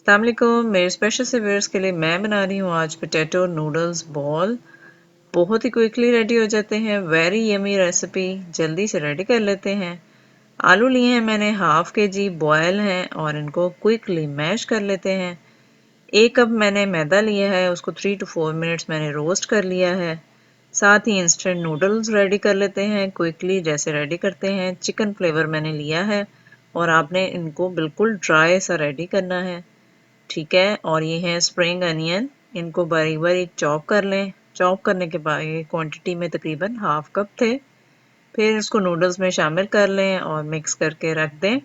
अस्सलाम वालेकुम। मेरे स्पेशल से व्यूअर्स के लिए मैं बना रही हूँ आज पोटैटो नूडल्स बॉल। बहुत ही क्विकली रेडी हो जाते हैं। वेरी यमी रेसिपी, जल्दी से रेडी कर लेते हैं। आलू लिए हैं मैंने हाफ के जी, बॉयल हैं और इनको क्विकली मैश कर लेते हैं। 1 कप मैंने मैदा लिया है, उसको 3 to 4 मिनट्स मैंने रोस्ट कर लिया है। साथ ही इंस्टेंट नूडल्स रेडी कर लेते हैं क्विकली, जैसे रेडी करते हैं। चिकन फ्लेवर मैंने लिया है और आपने इनको बिल्कुल ड्राई सा रेडी करना है, ठीक है। और ये है स्प्रिंग अनियन, इनको बारीक बारीक चॉप कर लें। चॉप करने के बाद ये क्वांटिटी में तकरीबन हाफ कप थे। फिर इसको नूडल्स में शामिल कर लें और मिक्स करके रख दें।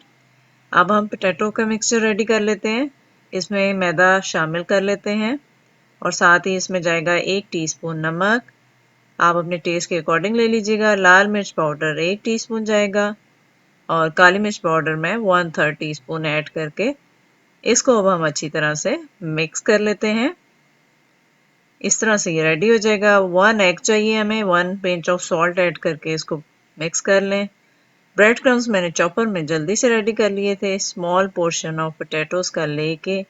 अब हम पोटैटो का मिक्सचर रेडी कर लेते हैं। इसमें मैदा शामिल कर लेते हैं और साथ ही इसमें जाएगा 1 टीस्पून नमक। आप अपने टेस्ट के अकॉर्डिंग ले लीजिएगा। लाल मिर्च पाउडर 1 टीस्पून जाएगा और काली मिर्च पाउडर मैं 1/3 टीस्पून ऐड करके इसको अब हम अच्छी तरह से मिक्स कर लेते हैं। इस तरह से ये रेडी हो जाएगा। 1 एग चाहिए हमें, 1 पिंच ऑफ सॉल्ट ऐड करके इसको मिक्स कर लें। ब्रेड क्रम्स मैंने चॉपर में जल्दी से रेडी कर लिए थे। स्मॉल पोर्शन ऑफ पोटैटोज का लेके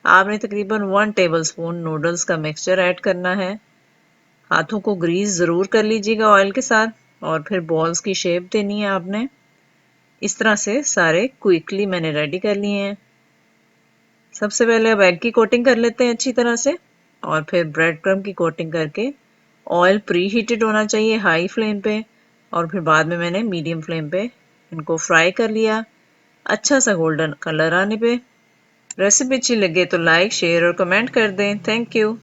आपने तकरीबन 1 टेबलस्पून नूडल्स का मिक्सचर ऐड करना है। हाथों को ग्रीस ज़रूर कर लीजिएगा ऑयल के साथ और फिर बॉल्स की शेप देनी है आपने। इस तरह से सारे क्विकली मैंने रेडी कर लिए हैं। सबसे पहले अब एग की कोटिंग कर लेते हैं अच्छी तरह से और फिर ब्रेड क्रम्ब की कोटिंग करके ऑयल प्री हीटेड होना चाहिए हाई फ्लेम पे और फिर बाद में मैंने मीडियम फ्लेम पे इनको फ्राई कर लिया अच्छा सा गोल्डन कलर आने पे। रेसिपी अच्छी लगे तो लाइक, शेयर और कमेंट कर दें। Thank you.